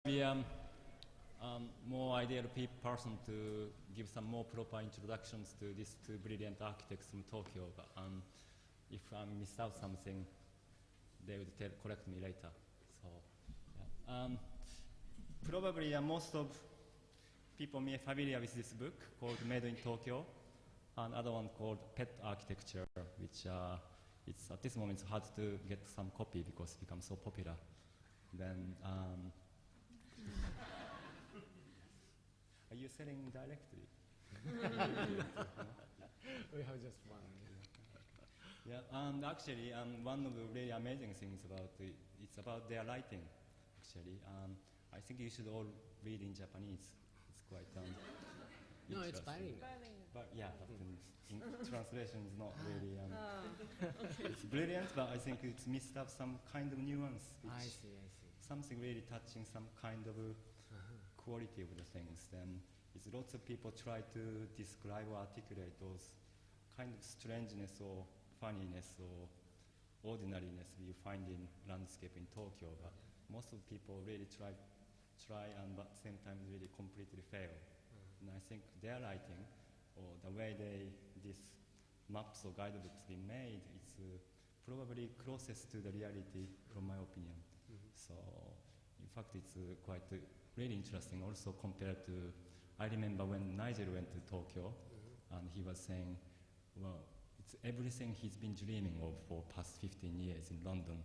be more ideal person to give some more proper introductions to these two brilliant architects from Tokyo. But if I miss out something, they would correct me later. So, yeah. Probably most of people may be familiar with this book called Made in Tokyo, and another one called Pet Architecture, which it's at this moment it's hard to get some copy because it becomes so popular. Then, are you selling directly? We have just one. Yeah, and actually, one of the really amazing things about it's about their writing. Actually, I think you should all read in Japanese. It's quite. No, it's bilingual. But yeah, in translation is not really. It's brilliant, but I think it's missed out some kind of nuance. I see. Something really touching some kind of quality of the things. Then it's lots of people try to describe or articulate those kind of strangeness or funniness or ordinariness you find in landscape in Tokyo. But most of the people really try and but at the same time really completely fail. And I think their writing or the way these maps or guidebooks been made is probably closest to the reality from my opinion. So in fact it's quite really interesting also compared to, I remember when Nigel went to Tokyo and he was saying, well, it's everything he's been dreaming of for past 15 years in London.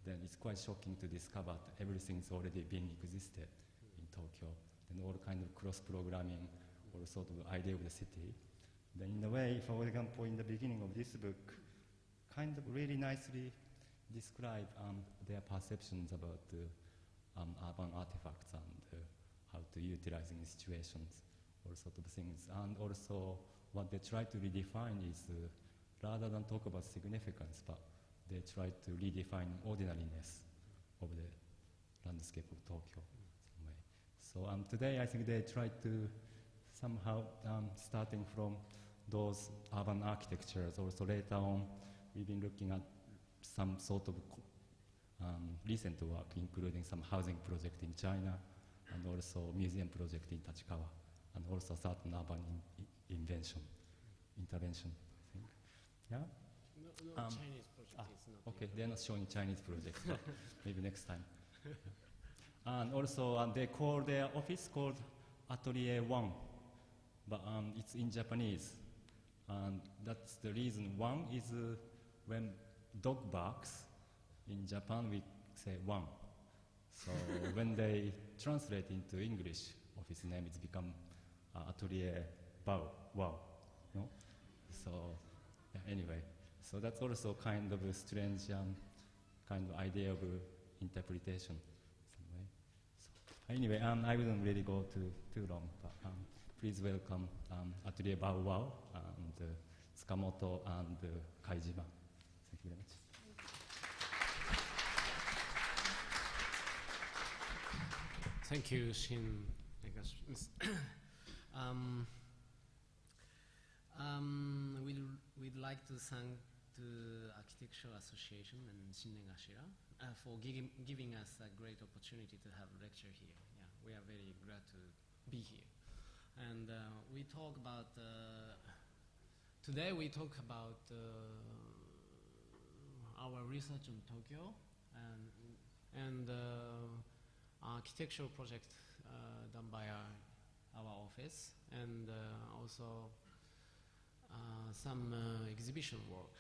Then it's quite shocking to discover that everything's already been existed in Tokyo. And all kind of cross-programming or sort of idea of the city. Then in a way, for example, in the beginning of this book, kind of really nicely describe their perceptions about urban artifacts and how to utilize in situations, all sort of things. And also what they try to redefine is rather than talk about significance, but they try to redefine ordinariness of the landscape of Tokyo in some way. So today I think they try to somehow, starting from those urban architectures, also later on we've been looking at some sort of recent work, including some housing project in China, and also museum project in Tachikawa, and also certain urban intervention, I think. Yeah? No, Chinese project is not. Okay, they're not showing Chinese projects, but maybe next time. And also they call their office called Atelier Bow-Wow, but it's in Japanese. And that's the reason. One is when dog barks, in Japan we say one. So when they translate into English, office name it's become Atelier Bow-Wow. No? So yeah, anyway, so that's also kind of a strange kind of idea of interpretation. Some way. So, anyway, I wouldn't really go too long, but please welcome Atelier Bow-Wow and Tsukamoto and Kaijima. Thank you very much. Thank you, Shin. We'd like to thank the Architectural Association and Shinnegashira for giving us a great opportunity to have a lecture here. Yeah, we are very glad to be here. And we talk about, today we talk about our research in Tokyo and architectural project done by our office, and also some exhibition work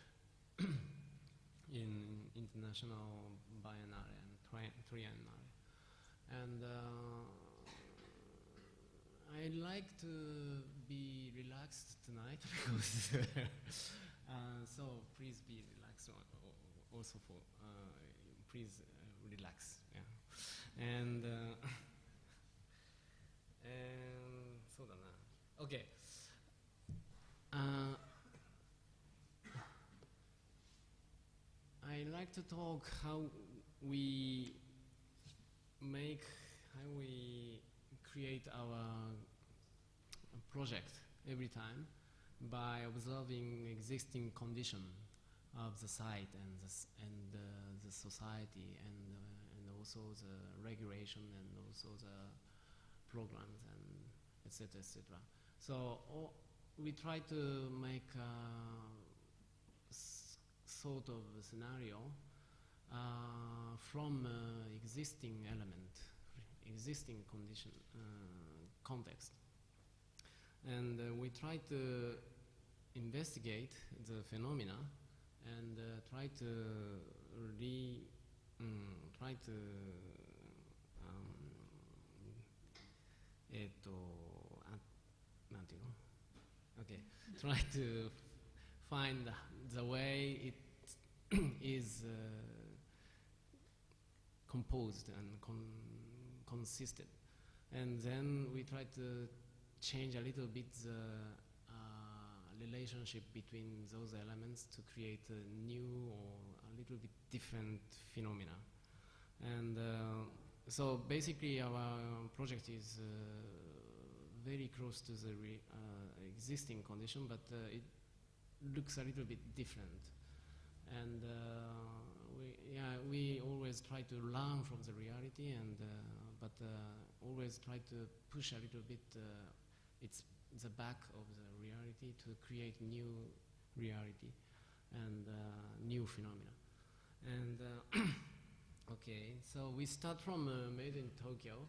in International Biennale and Triennale. And I like to be relaxed tonight because so please be relaxed also for please relax, yeah. And so okay. I like to talk how we create our project every time by observing existing condition of the site and the society and also the regulation and also the programs and etc. etc. So we try to make sort of scenario from existing element, existing condition, context, and we try to investigate the phenomena and try to try to find the way it is composed and consisted, and then we try to change a little bit the relationship between those elements to create a new or a little bit different phenomena. And so basically our project is very close to the existing condition, but it looks a little bit different. And we always try to learn from the reality, and but always try to push a little bit it's the back of the reality to create new reality and new phenomena. And okay, so we start from Made in Tokyo.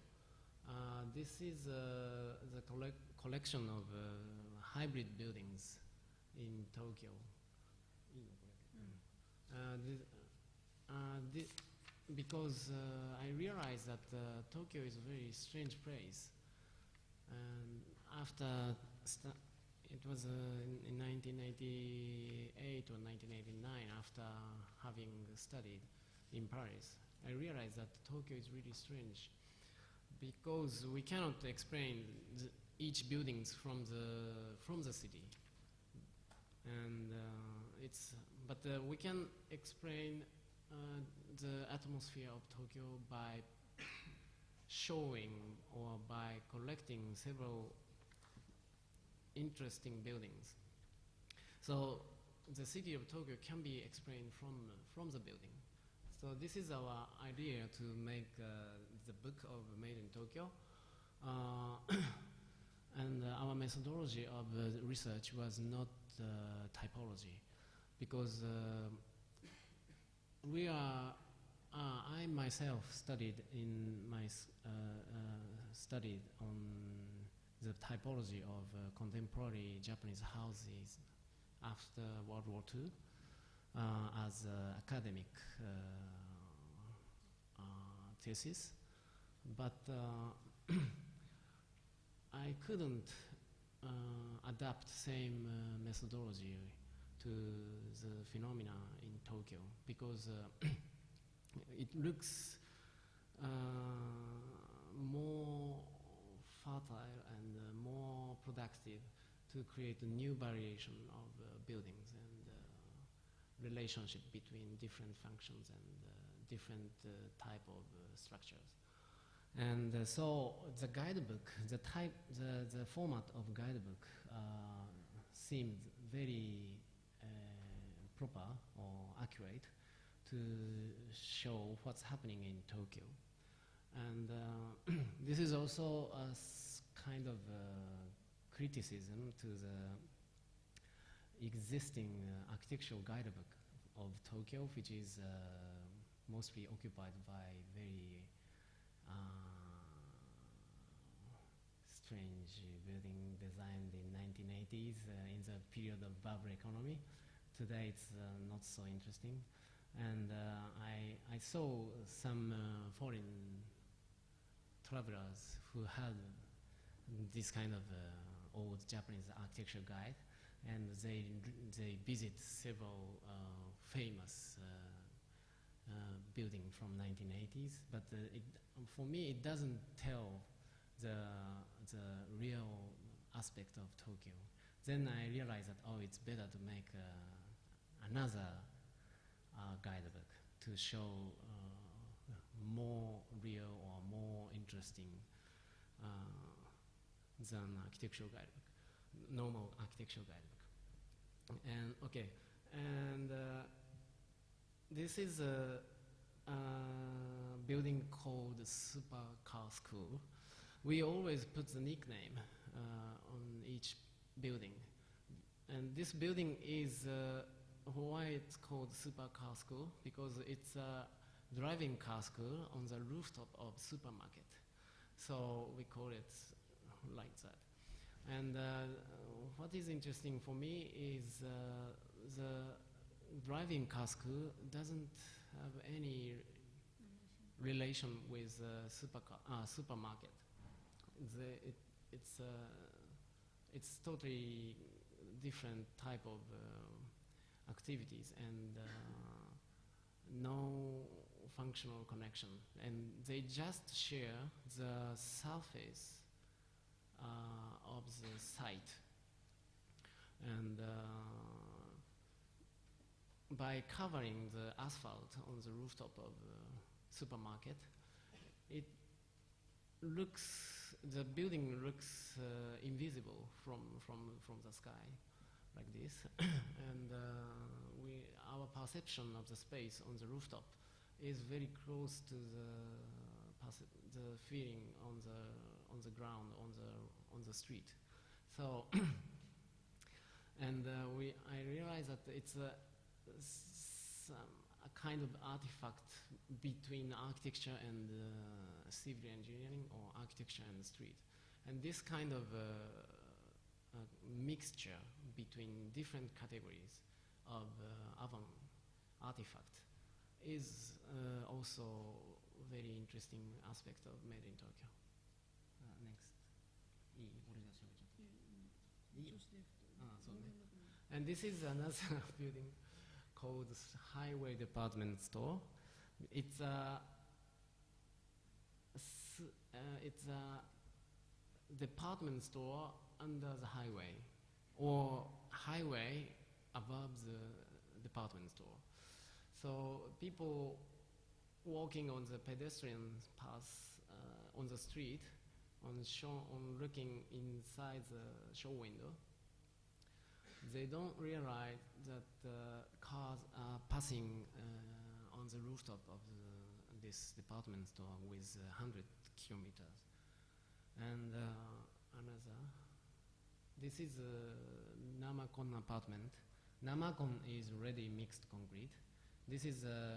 This is the collection of hybrid buildings in Tokyo. Because I realized that Tokyo is a very strange place. And after it was in 1988 or 1989, after having studied in Paris, I realized that Tokyo is really strange because we cannot explain each buildings from the city, and but we can explain the atmosphere of Tokyo by showing or by collecting several interesting buildings. So the city of Tokyo can be explained from the building. So this is our idea to make the book of Made in Tokyo. And our methodology of research was not typology, because I myself studied studied on the typology of contemporary Japanese houses after World War II as an academic thesis, but I couldn't adapt same methodology to the phenomena in Tokyo, because it looks more fertile and more productive to create a new variation of buildings and relationship between different functions and different type of structures. And so the guidebook, the format of guidebook seemed very proper or accurate to show what's happening in Tokyo. And this is also a kind of criticism to the existing architectural guidebook of Tokyo, which is mostly occupied by very strange building designed in 1980s in the period of bubble economy. Today it's not so interesting. And I saw some foreign travelers who had this kind of old Japanese architecture guide, and they visit several famous building from 1980s, but for me it doesn't tell the real aspect of Tokyo. Then I realized that it's better to make another guidebook to show more real or more interesting than architectural guidebook, normal architectural guidebook. And okay, and this is building called Supercar School, we always put the nickname on each building. And this building is why it's called Supercar School, because it's a driving car school on the rooftop of supermarket. So we call it like that. And what is interesting for me is the driving car school doesn't have any relation with supermarket. It's totally different type of activities and no functional connection. And they just share the surface of the site. And by covering the asphalt on the rooftop of supermarket, the building looks invisible from the sky, like this. And our perception of the space on the rooftop is very close to the feeling on the ground, on the street. So, and I realize that it's a kind of artifact between architecture and civil engineering, or architecture and street. And this kind of mixture between different categories of urban artifact is also very interesting aspect of Made in Tokyo. Next. And this is another building called Highway Department Store. It's a department store under the highway, or highway above the department store. So people walking on the pedestrian path on the street, on looking inside the show window, they don't realize that cars are passing on the rooftop of this department store with 100 kilometers. And another, this is Namakon apartment. Namakon is ready mixed concrete. This is the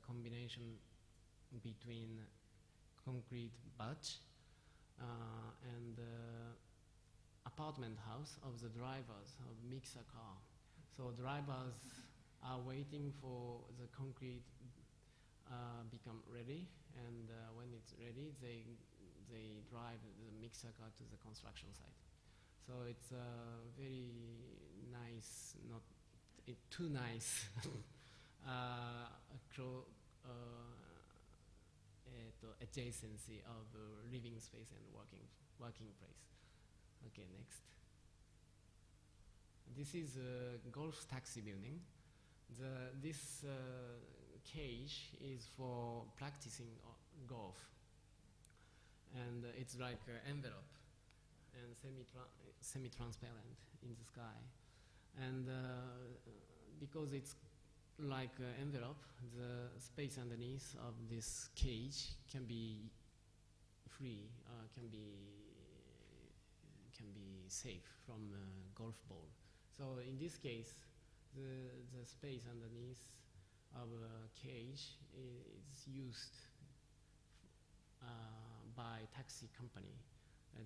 combination between concrete batch and apartment house of the drivers of mixer car. So drivers are waiting for the concrete become ready, and when it's ready, they drive the mixer car to the construction site. So it's a very nice, not too nice, adjacency of living space and working place. Okay, next. This is a golf taxi building. This cage is for practicing golf, and it's like an envelope and semi-transparent in the sky. And because it's like an envelope, the space underneath of this cage can be free, can be safe from a golf ball. So in this case, the space underneath of a cage is used by taxi company.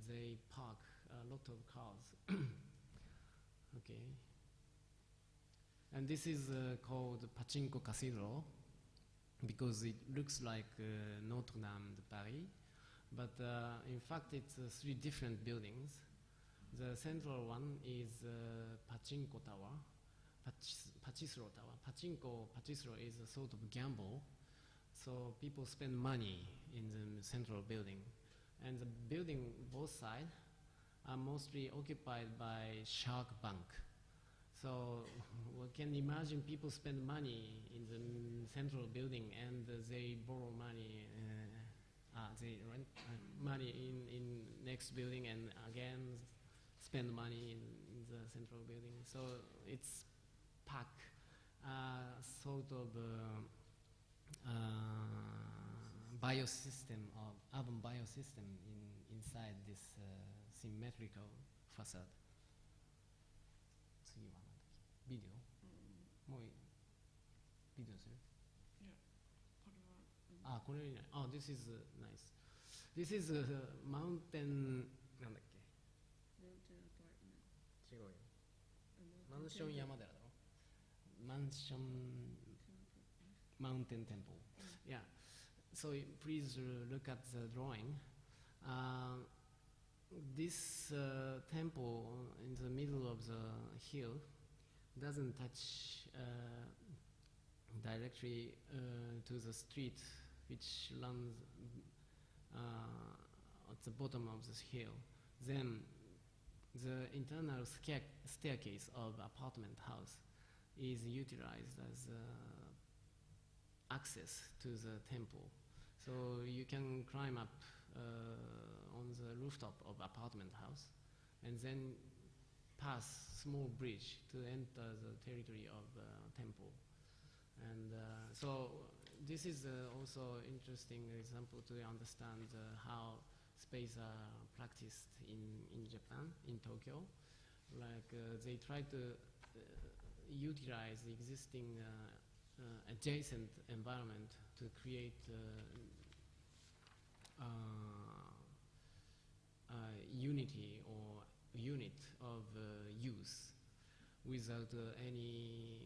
They park a lot of cars. Okay. And this is called Pachinko Cathedral, because it looks like Notre Dame de Paris, but in fact it's 3 different buildings. The central one is Pachinko Tower, Pachisro Tower. Pachisro is a sort of gamble, so people spend money in the central building. And the building both sides are mostly occupied by Shark Bank. So we can imagine people spend money in the central building, and they borrow money, they rent money in next building, and again spend money in the central building. So it's packed sort of biosystem of urban biosystem inside this symmetrical facade. 次は何だっけ？ビデオ？もういい？ビデオする？いや、これは。あ、これいいね。あ、this is nice. This is mountain なんだっけ？ Mountain apartment. 違うよ。マンション山寺だろ？マンション mountain temple. Yeah. So please look at the drawing. This temple in the middle of the hill doesn't touch directly to the street which runs at the bottom of this hill. Then the internal staircase of apartment house is utilized as access to the temple. So you can climb up on the rooftop of apartment house and then pass small bridge to enter the territory of temple. And so this is also interesting example to understand how space are practiced in Japan, in Tokyo. Like they try to utilize the existing adjacent environment to create unity or unit of use without any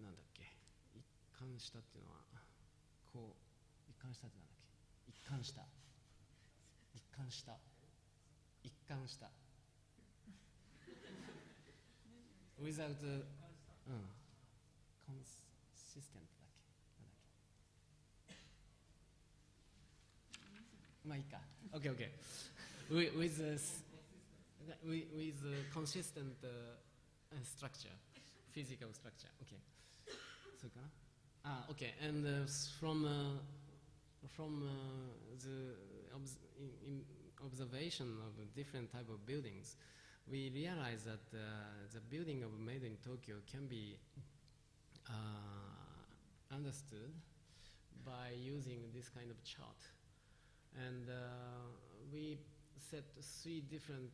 なんだっけ、一貫したっていうのはこう、一貫したってなんだっけ、一貫した一貫した一貫した without consistent だっけ、なんだっけ、まあいいか、 OK OK with consistent structure, physical structure. Okay. So okay. And from the observation of different type of buildings, we realize that the building of made in Tokyo can be understood by using this kind of chart. And we set 3 different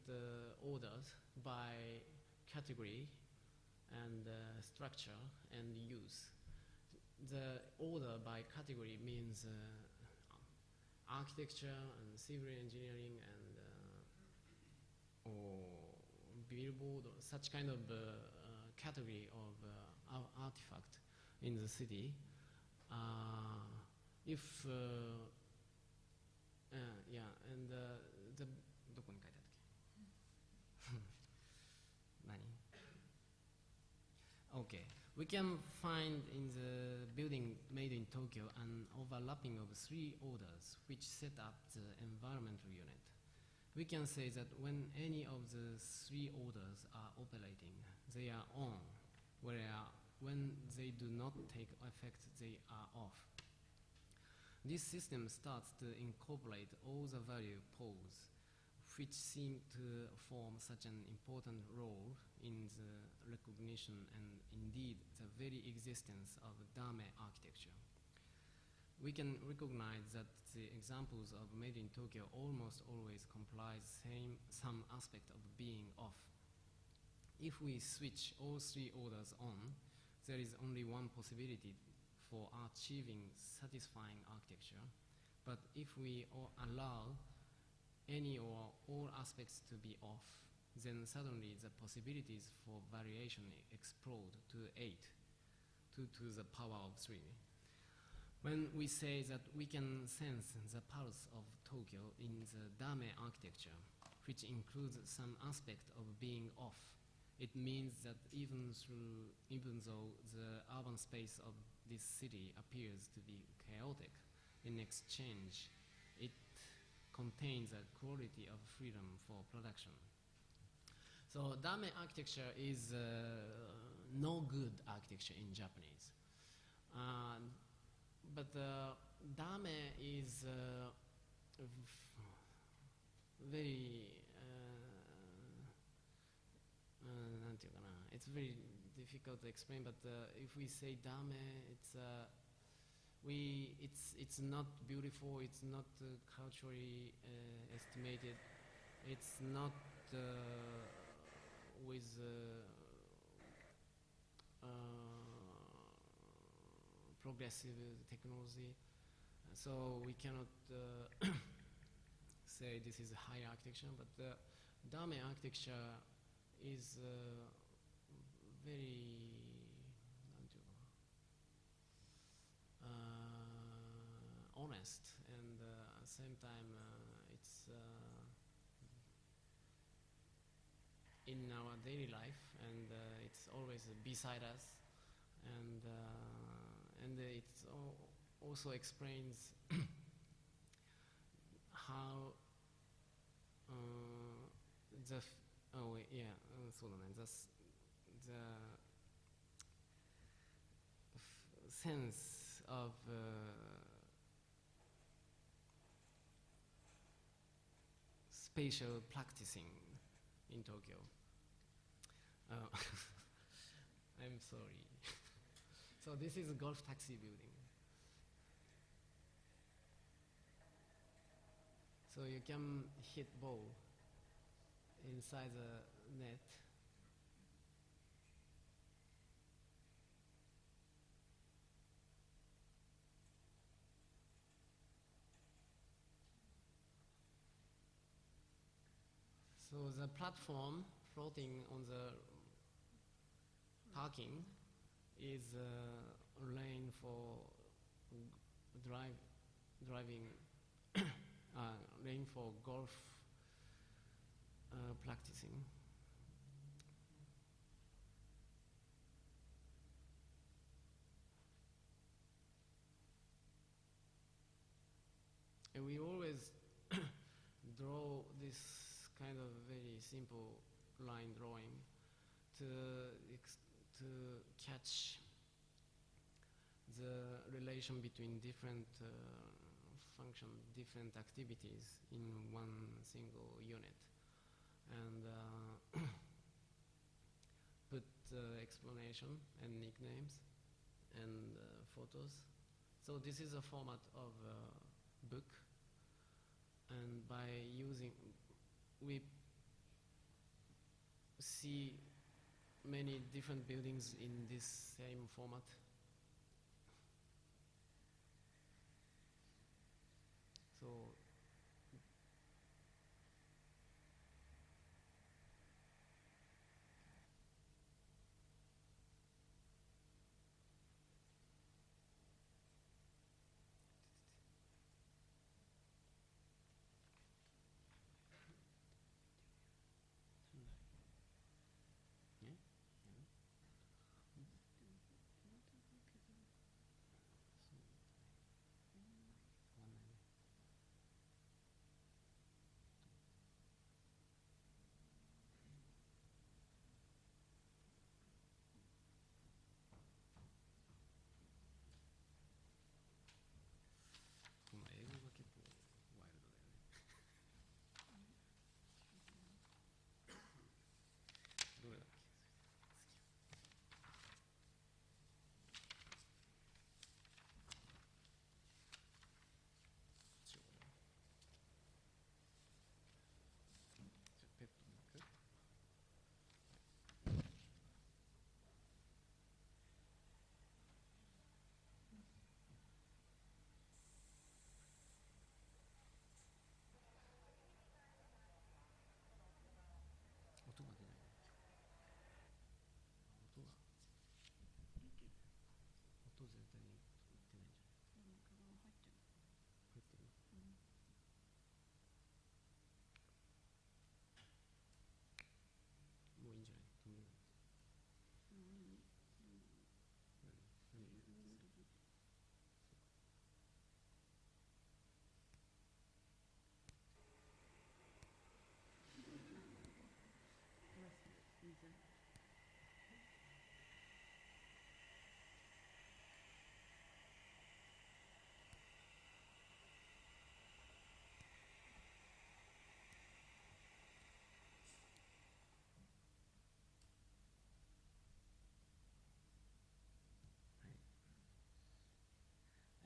orders by category and structure and use. The order by category means architecture and civil engineering and or billboard, or such kind of category of artifact in the city. If yeah, and the どこに書いてあったっけ？何？ Okay, we can find in the building made in Tokyo an overlapping of 3 orders which set up the environmental unit. We can say that when any of the 3 orders are operating, they are on, whereas when they do not take effect, they are off. This system starts to incorporate all the value poles which seem to form such an important role in the recognition and indeed the very existence of Dame architecture. We can recognize that the examples of made in Tokyo almost always comprise some aspect of being off. If we switch all 3 orders on, there is only one possibility for achieving satisfying architecture. But if we allow any or all aspects to be off, then suddenly the possibilities for variation explode to 8, 2 to the power of 3. When we say that we can sense the pulse of Tokyo in the Dame architecture, which includes some aspect of being off, it means that even though the urban space of this city appears to be chaotic, in exchange, it contains a quality of freedom for production. So Dame architecture is no good architecture in Japanese. But Dame is very, it's very difficult to explain, but if we say dame, it's not beautiful. It's not culturally estimated. It's not with progressive technology, so we cannot say this is a high architecture. But the dame architecture is very honest, and at the same time it's in our daily life, and it's always beside us, and it also explains how the sense of spatial practicing in Tokyo. I'm sorry. So this is a golf taxi building. So you can hit ball inside the net. So the platform floating on the parking is a lane for driving, lane for golf practicing. And we always draw this kind of very simple line drawing to catch the relation between different function, different activities in one single unit, and put explanation and nicknames and photos. So this is a format of book, and by using, we see many different buildings in this same format. So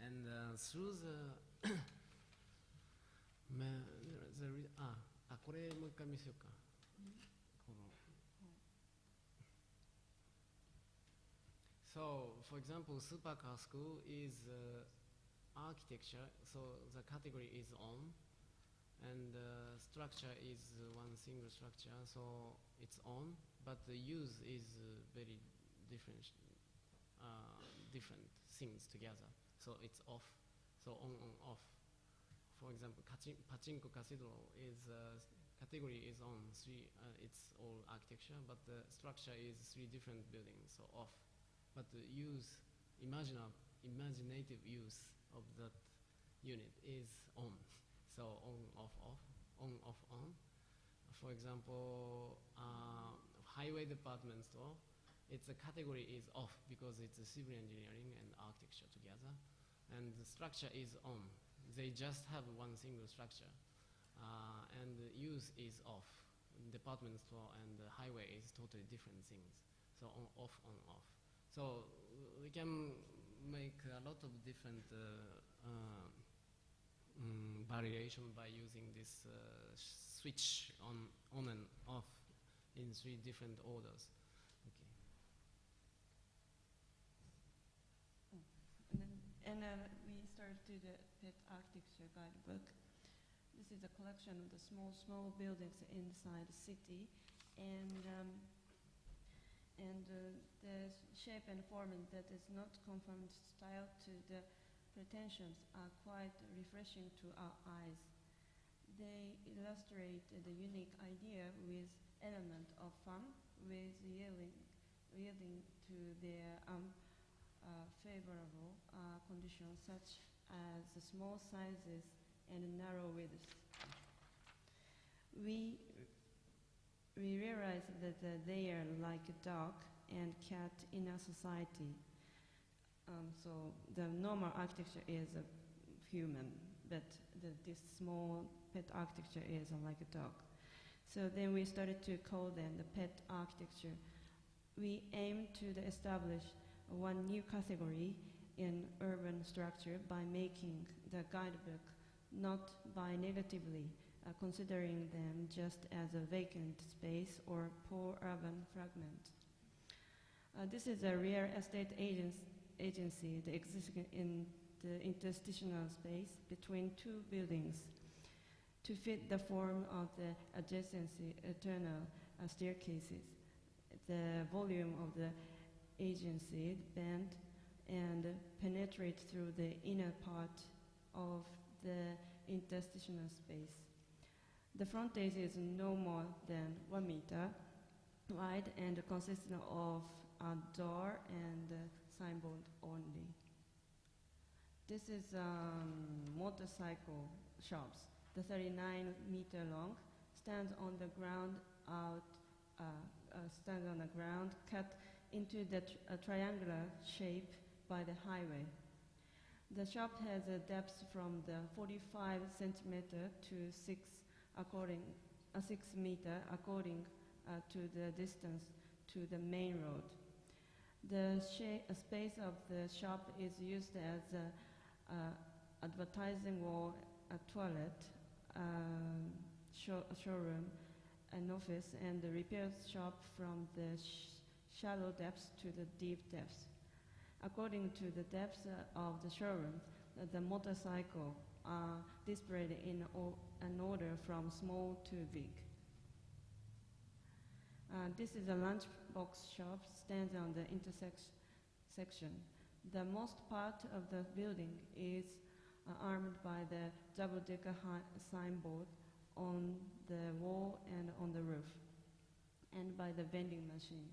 And through the これもう一回見せようか。この So, for example, Supercar School is architecture, so the category is on, and structure is one single structure, so it's on, but the use is very different, different things together. So it's off, so on, off. For example, Pachinko Casino is category is on three. It's all architecture, but the structure is three different buildings, so off. But the use, imaginative use of that unit is on. So on, off, off, on, off, on. For example, highway department store, its a category is off because it's a civil engineering and architecture together, and the structure is on. They just have one single structure, and the use is off. Department store and the highway is totally different things. So on, off, on, off. So we can make a lot of different variation by using this switch on and off in three different orders. Okay. And we started to the pet architecture guidebook. This is a collection of the small buildings inside the city, and the shape and form that is not conformed style to the pretensions are quite refreshing to our eyes. They illustrate the unique idea with element of fun, with yielding to their favorable conditions such as the small sizes and narrow widths. We realize that they are like a dog and cat in a society. So the normal architecture is a human, but this small pet architecture is like a dog. So then we started to call them the pet architecture. We aim to establish one new category in urban structure by making the guidebook not by negatively considering them just as a vacant space or poor urban fragment. This is a real estate agency that exists in the interstitial space between two buildings to fit the form of the adjacency eternal staircases. The volume of the agency bend and penetrate through the inner part of the interstitial space. The frontage is no more than 1 meter wide and consists of a door and a signboard only. This is motorcycle shops. The 39 meter long stands on the ground cut into the triangular shape by the highway. The shop has a depth from the 45 centimeter to 6 meter according to the distance to the main road. The space of the shop is used as an advertising wall, a toilet, showroom, an office, and the repair shop from the shallow depths to the deep depths. According to the depth of the showroom, the motorcycles are displayed in an order from small to big. This is a lunchbox shop, stands on the intersection. The most part of the building is armed by the double-decker signboard on the wall and on the roof, and by the vending machine.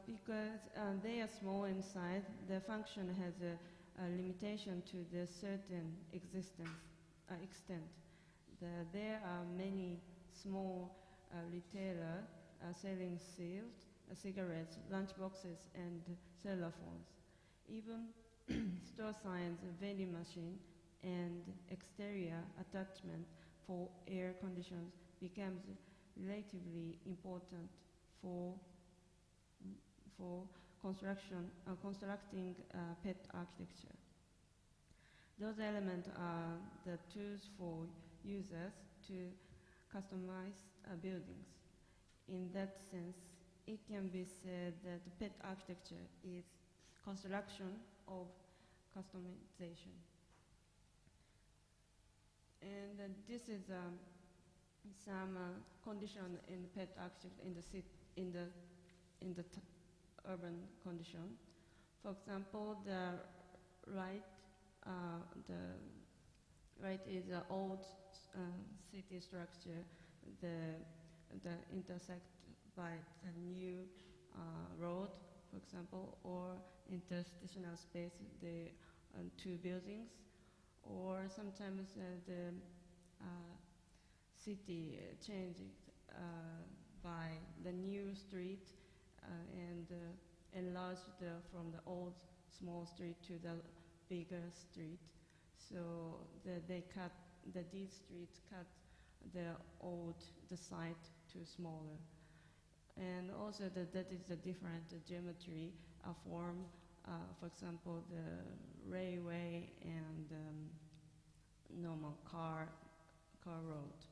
Because they are small in size, the function has a limitation to the certain extent. There are many small retailers selling sealed cigarettes, lunchboxes, and cellular phones. Even store signs, vending machine, and exterior attachment for air conditions becomes relatively important for constructing pet architecture. Those elements are the tools for users to customize buildings. In that sense, it can be said that pet architecture is construction of customization. And this is some condition in pet architecture in the urban condition. For example, the right is an old city structure, the intersect by a new road, for example, or interstitial space, the two buildings, or sometimes the city changes by the new street and enlarged from the old small street to the bigger street. So these streets cut the site to smaller. And also that is a different geometry form, for example, the railway and normal car road.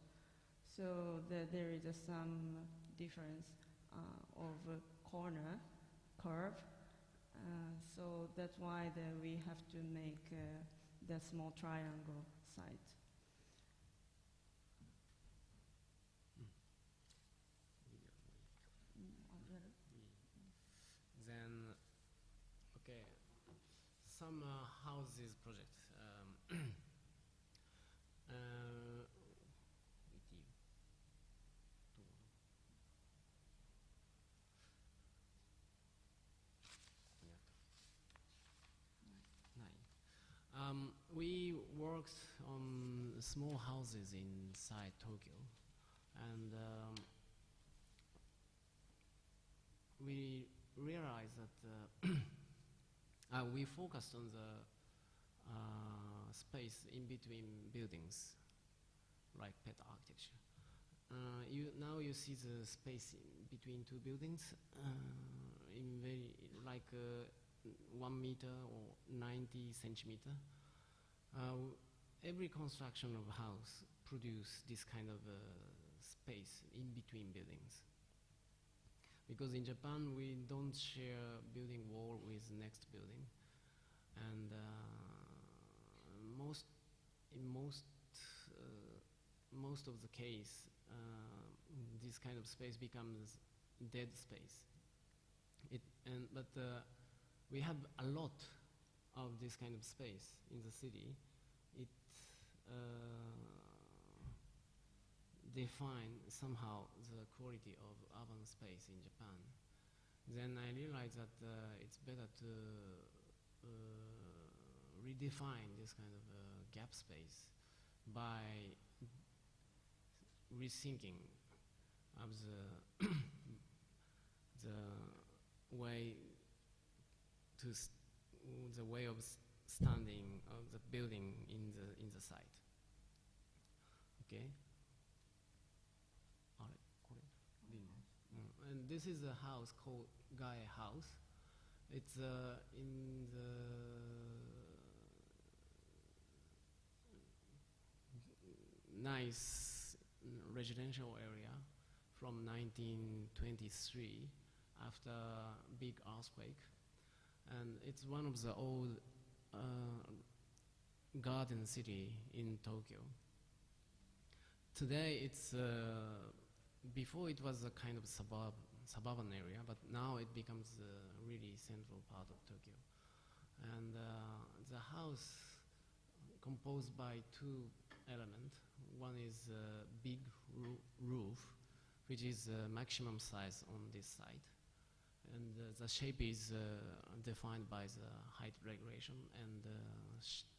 So there is some difference of corner curve. So that's why we have to make the small triangle site. Then, okay, some houses project. We worked on small houses inside Tokyo, and we realized that we focused on the space in between buildings, like pet architecture. Now you see the space in between two buildings in very 1 meter or 90 centimeter. Every construction of a house produce this kind of space in between buildings. Because in Japan we don't share building wall with next building, and most of the case this kind of space becomes dead space. But we have a lot of this kind of space in the city. It define somehow the quality of urban space in Japan. Then I realized that it's better to redefine this kind of gap space by rethinking of the way of standing of the building in the site. Okay. And this is a house called Gae House. It's in the nice residential area from 1923 after big earthquake, and it's one of the old garden city in Tokyo. Today it's before it was a kind of suburban area, but now it becomes a really central part of Tokyo. And the house composed by two elements. One is a big roof, which is maximum size on this site. And the shape is defined by the height regulation and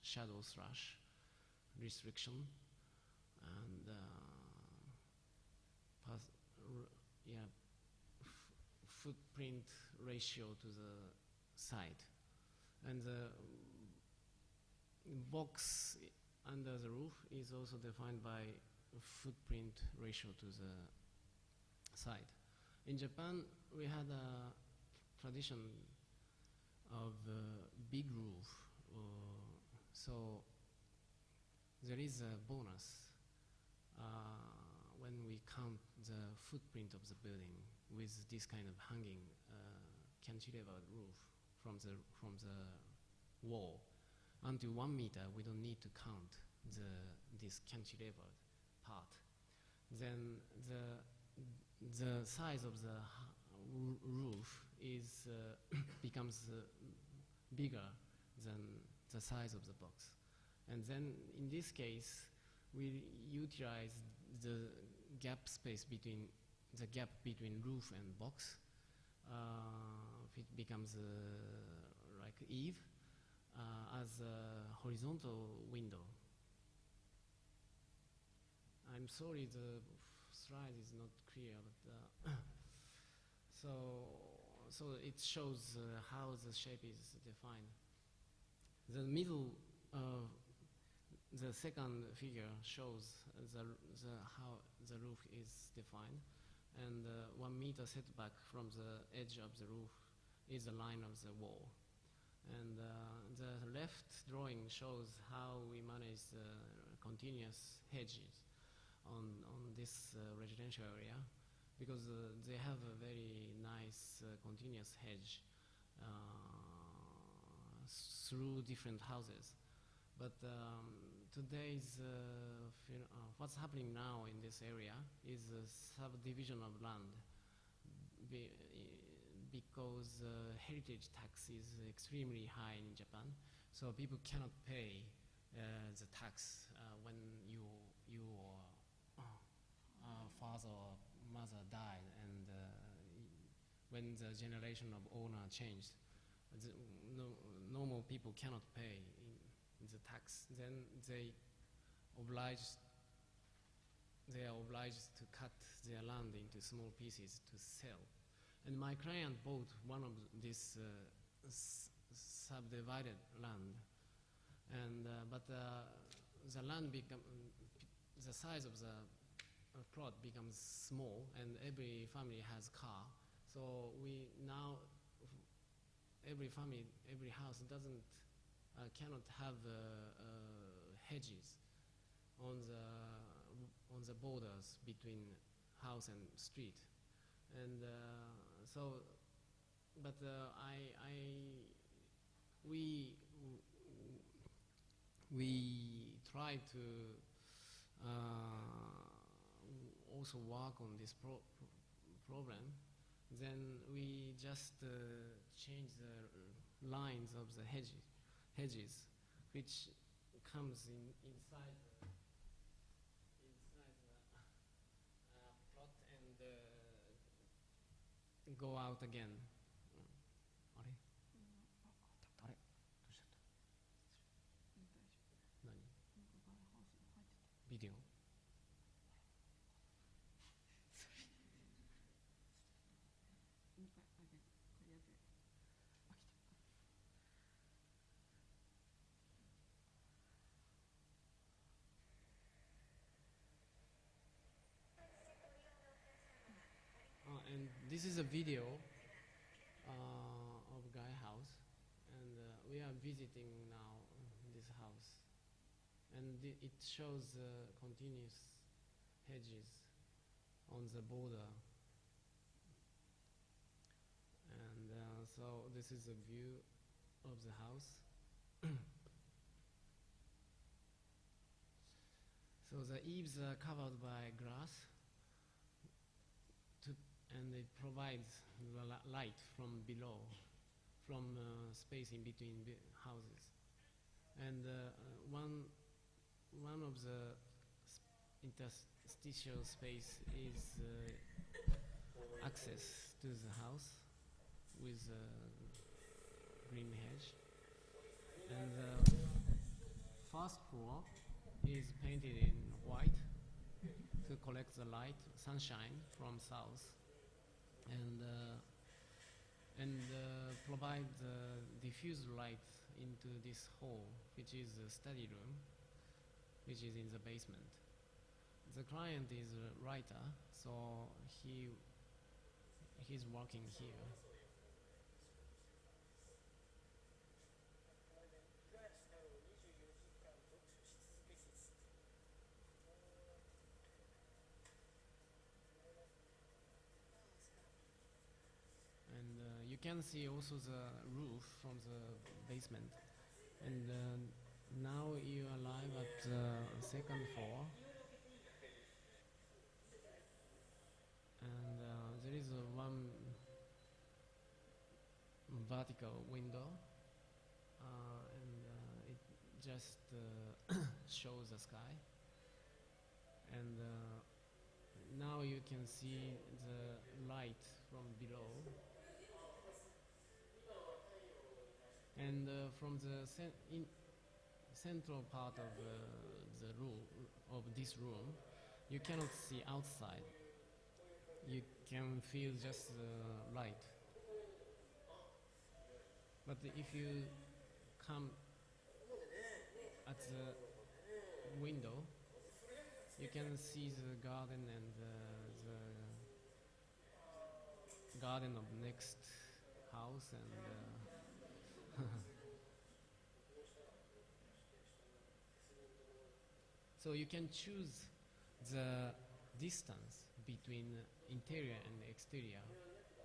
shadow slash restriction, and footprint ratio to the site. And the box under the roof is also defined by footprint ratio to the site. In Japan, we had a tradition of big roof. So there is a bonus when we count the footprint of the building with this kind of hanging cantilevered roof from the wall. Until 1 meter, we don't need to count this cantilevered part. Then the size of the roof is becomes bigger than the size of the box. And then in this case, we utilize the gap between roof and box. It becomes like eave as a horizontal window. I'm sorry the slide is not clear, but so it shows how the shape is defined. The middle, the second figure shows how the roof is defined, and 1 meter setback from the edge of the roof is the line of the wall. And the left drawing shows how we manage the continuous hedges on this residential area, because they have a very nice continuous hedge through different houses. But today's what's happening now in this area is a subdivision of land because heritage tax is extremely high in Japan, so people cannot pay the tax when your father or mother died, and when the generation of owner changed, normal people cannot pay the tax. Then they are obliged to cut their land into small pieces to sell. And my client bought one of this subdivided land, and but the land the size of the plot becomes small, and every family has car. So we now every house cannot have hedges on the borders between house and street, and we try to also work on this problem. Then we just change the lines of the hedges, which comes inside the plot and go out again. あれ? あれ? どうしちゃった? 何? ビデオ? And this is a video of Guy house, and we are visiting now this house, and it shows continuous hedges on the border, and so this is a view of the house. So the eaves are covered by grass, and it provides light from below, from space in between houses. And one of the interstitial space is access to the house with green hedge. And the first floor is painted in white to collect the light, sunshine from south, and provide diffuse light into this hall, which is a study room, which is in the basement. The client is a writer, so he's working here. you can see also the roof from the basement. And now you arrive at the second floor. And there is one vertical window, and it just shows the sky. And now you can see the light from below. And from the central part of the room, of this room, you cannot see outside. You can feel just the light. But if you come at the window, you can see the garden and the garden of next house and so you can choose the distance between interior and exterior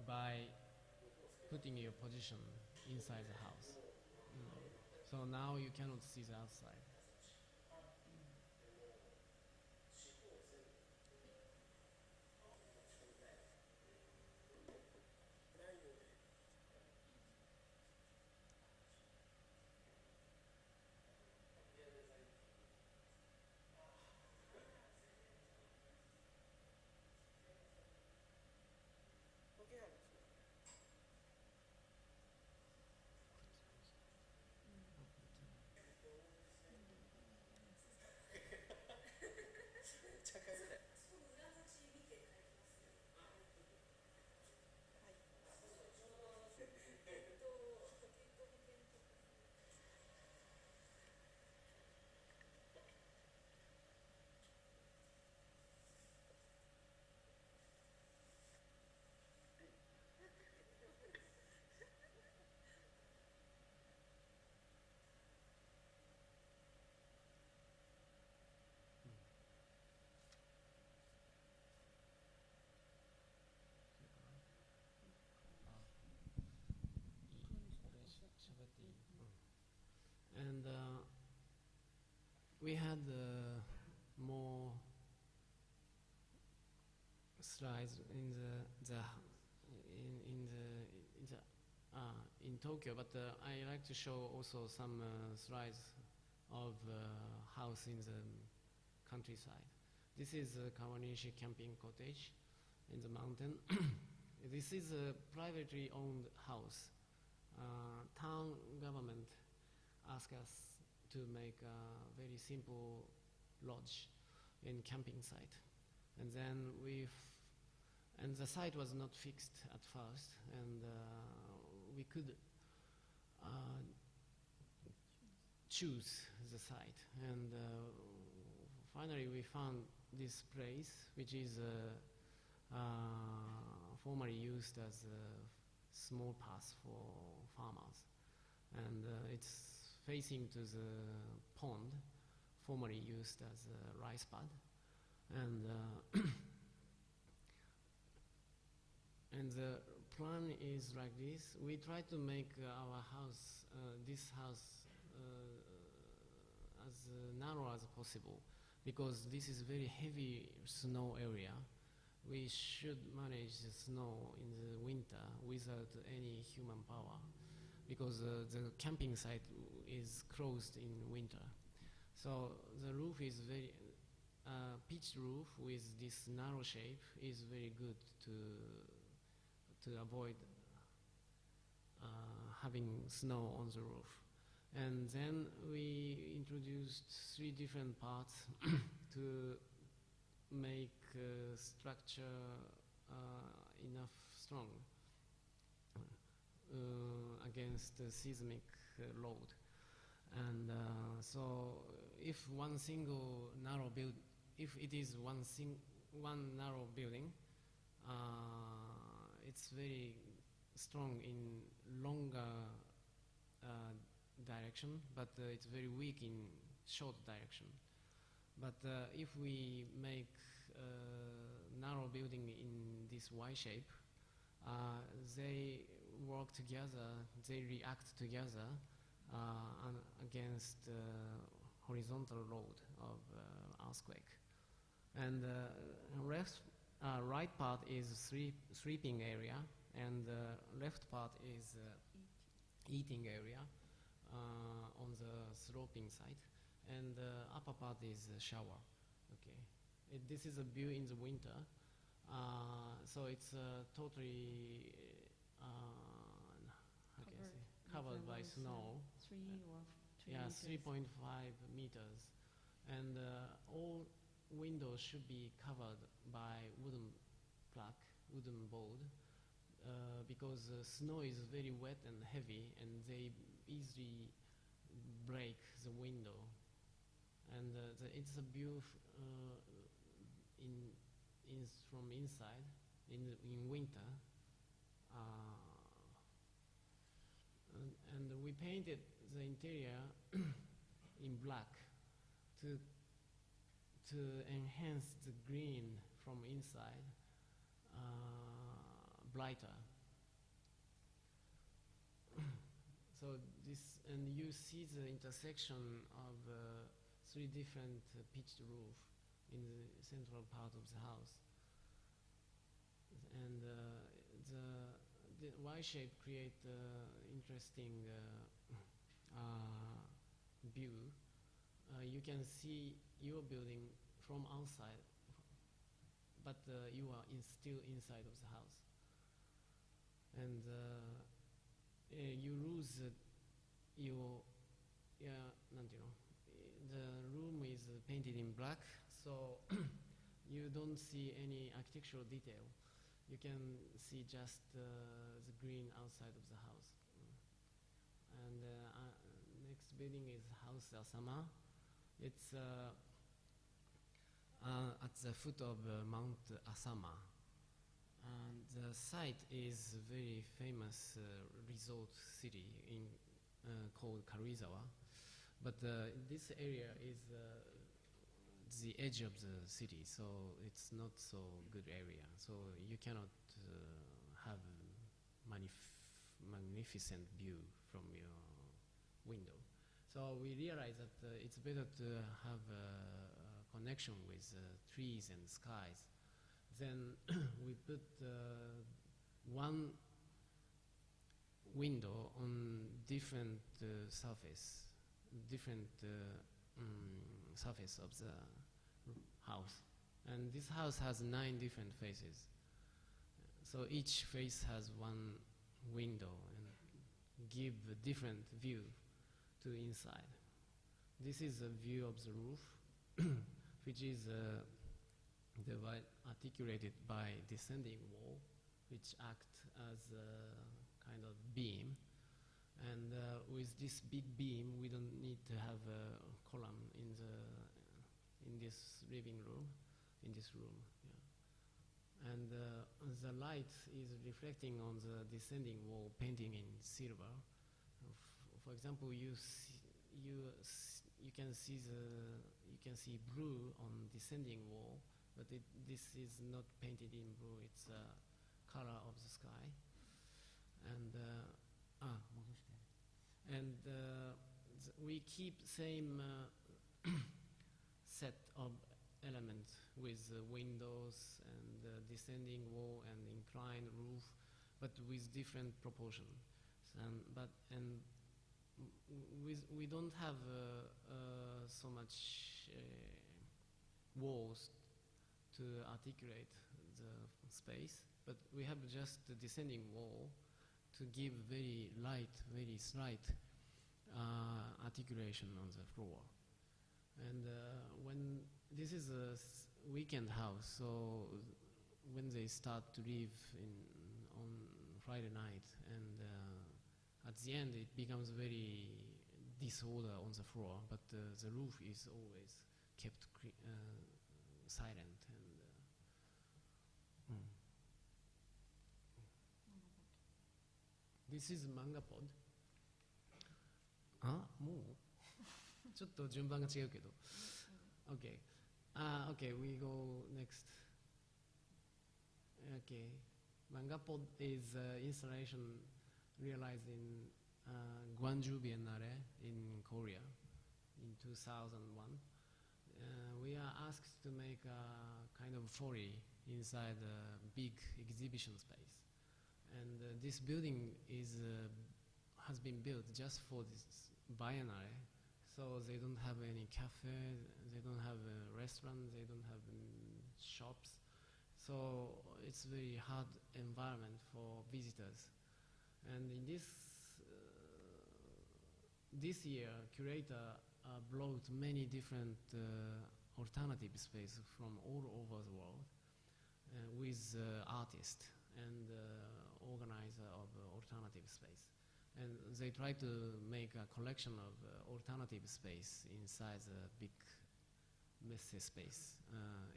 by putting your position inside the house. So now you cannot see the outside. And we had more slides in Tokyo, but I like to show also some slides of house in the countryside. This is Kawanishi camping cottage in the mountain. This is a privately owned house. Town government asked us to make a very simple lodge in camping site. And then and the site was not fixed at first, and we could choose the site. And finally we found this place, which is formerly used as a small path for farmers. And it's facing to the pond, formerly used as a rice pad. And and the plan is like this. We try to make our house, this house, as narrow as possible, because this is very heavy snow area. We should manage the snow in the winter without any human power, because the camping site is closed in winter. So the roof is very pitched roof with this narrow shape is very good to avoid having snow on the roof. And then we introduced 3 different parts to make structure enough strong against the seismic load. And so if one single narrow if it is one narrow building, it's very strong in longer direction, but it's very weak in short direction. But if we make narrow building in this Y shape, they work together, they react together against horizontal load of earthquake. And right part is sleeping area, and left part is eating area on the sloping side, and upper part is shower. Okay, this is a view in the winter, so it's totally covered by snow. 3 or 3 Yeah, meters. 3.5 meters, and all windows should be covered by wooden plaque, wooden board, because snow is very wet and heavy, and they easily break the window. And it's a view from inside in winter. And we painted the interior in black to enhance the green from inside, brighter. So this, and you see the intersection of 3 different pitched roof in the central part of the house. And the Y shape create interesting view. You can see your building from outside, but you are still inside of the house. And you lose your, the room is painted in black, so you don't see any architectural detail. You can see just the green outside of the house. And next building is House Asama. It's at the foot of Mount Asama. And the site is a very famous resort city called Karuizawa. But this area is the edge of the city, so it's not so good area. So you cannot have magnificent view from your window. So we realized that it's better to have a connection with trees and skies. Then we put one window on different surface of the house. And this house has 9 different faces. So each face has one window and give a different view to inside. This is a view of the roof, which is articulated by descending wall, which act as a kind of beam. And with this big beam, we don't need to have a column in this living room, in this room. Yeah. And the light is reflecting on the descending wall, painting in silver. For example, you can see blue on descending wall, but this is not painted in blue. It's color of the sky. And we keep same set of elements with we and descending wall and inclined roof, but with different proportion. We don't have so much walls to articulate the space, but we have just the descending wall to give very light, very slight articulation on the floor. And when this is a weekend house, so when they start to live on Friday night, and at the end it becomes very disorder on the floor, but the roof is always kept silent. And This is manga pod. もうちょっと順番が違うけど Okay. Okay, we go next. Okay. Manga pod is installation realized in Gwangju Biennale in Korea in 2001. We are asked to make a kind of foray inside a big exhibition space. And this building has been built just for this biennale. So they don't have any cafe, they don't have a restaurant, they don't have shops. So it's a very hard environment for visitors. And in this year, curator brought many different alternative spaces from all over the world with artists and organizer of alternative space. And they try to make a collection of alternative space inside the big messe space,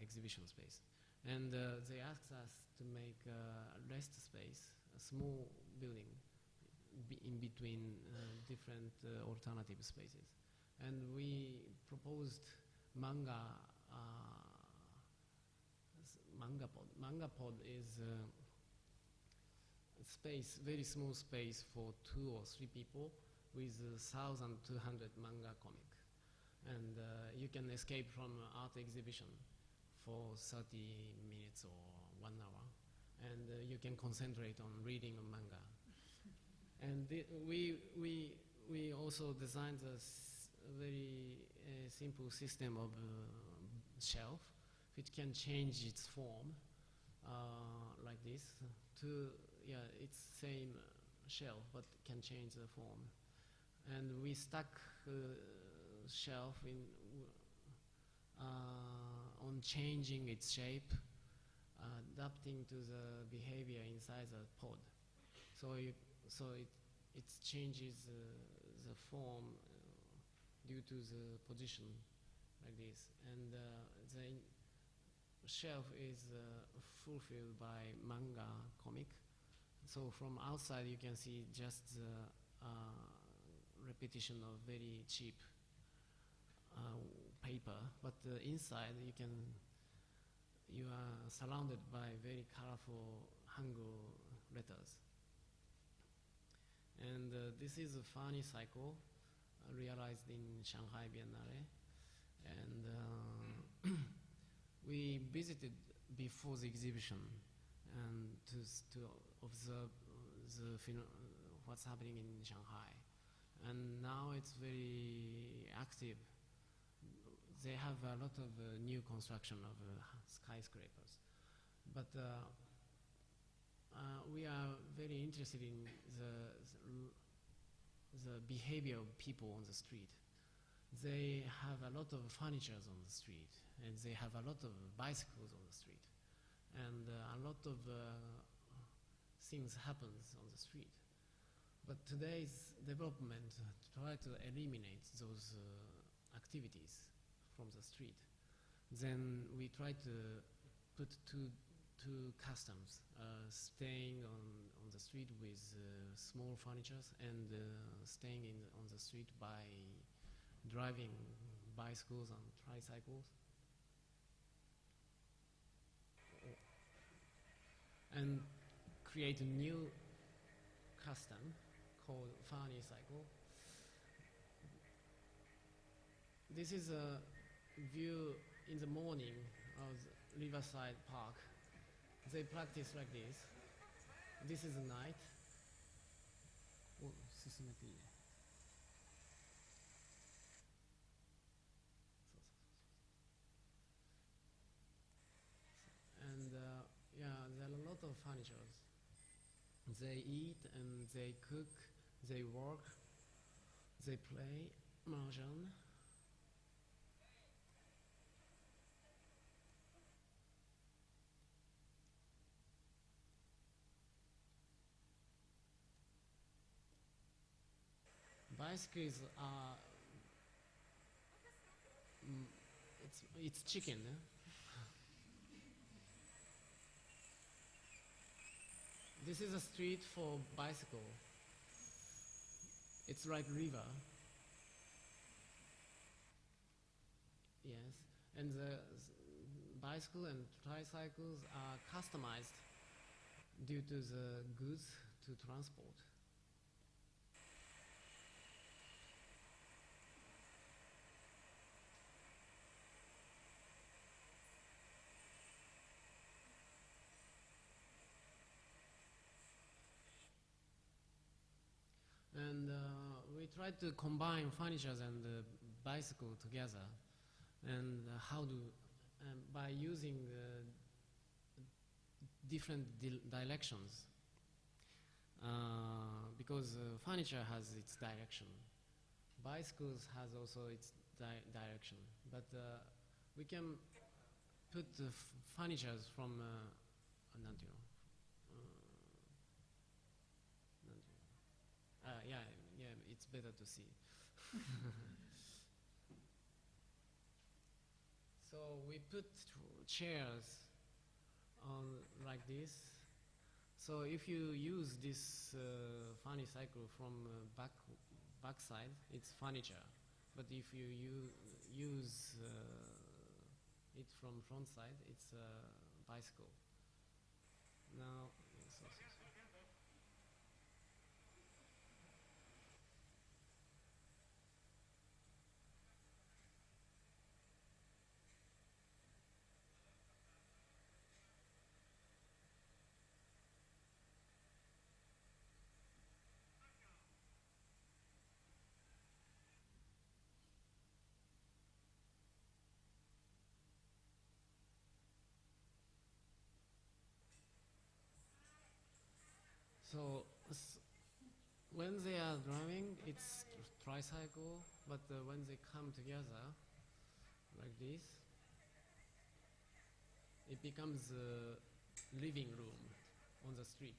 exhibition space. And they asked us to make a rest space, a small building in between different alternative spaces. And we proposed manga pod. Manga pod is space, very small space for 2 or 3 people with 1,200 manga comic. And you can escape from art exhibition for 30 minutes or 1 hour. And you can concentrate on reading a manga. And we also designed a very simple system of shelf which can change its form like this to, it's same shelf but can change the form. And we stuck shelf in on changing its shape, adapting to the behavior inside the pod. So it changes the form due to the position like this. And the shelf is fulfilled by manga comic. So from outside you can see just the repetition of very cheap paper, but inside you are surrounded by very colorful Hangul letters. And this is a funny cycle realized in Shanghai Biennale. And we visited before the exhibition and to observe what's happening in Shanghai. And now it's very active. They have a lot of new construction of skyscrapers. But we are very interested in the behavior of people on the street. They have a lot of furniture on the street, and they have a lot of bicycles on the street, and a lot of things happens on the street. But today's development try to eliminate those activities from the street. Then we try to put two customs, staying on the street with small furnitures and staying on the street by driving bicycles and tricycles. And create a new custom called Funny Cycle. This is a view in the morning of Riverside Park. They practice like this. This is the night. Oh, 進めていいね。And there are a lot of furnitures. They eat and they cook, they work, they play mahjong. Bicycles are it's chicken. This is a street for bicycle. It's like river. Yes, and the bicycle and tricycles are customized due to the goods to transport. try to combine furniture and bicycle together, and by using different directions, because furniture has its direction, bicycles has also its direction, but we can put the furniture from なんていうの? Yeah, it's better to see. So we put chairs on like this. So if you use this funny cycle from back side, it's furniture. But if you use it from front side, it's bicycle. Now, yes. So when they are driving, it's tricycle, but when they come together, like this, it becomes a living room on the street.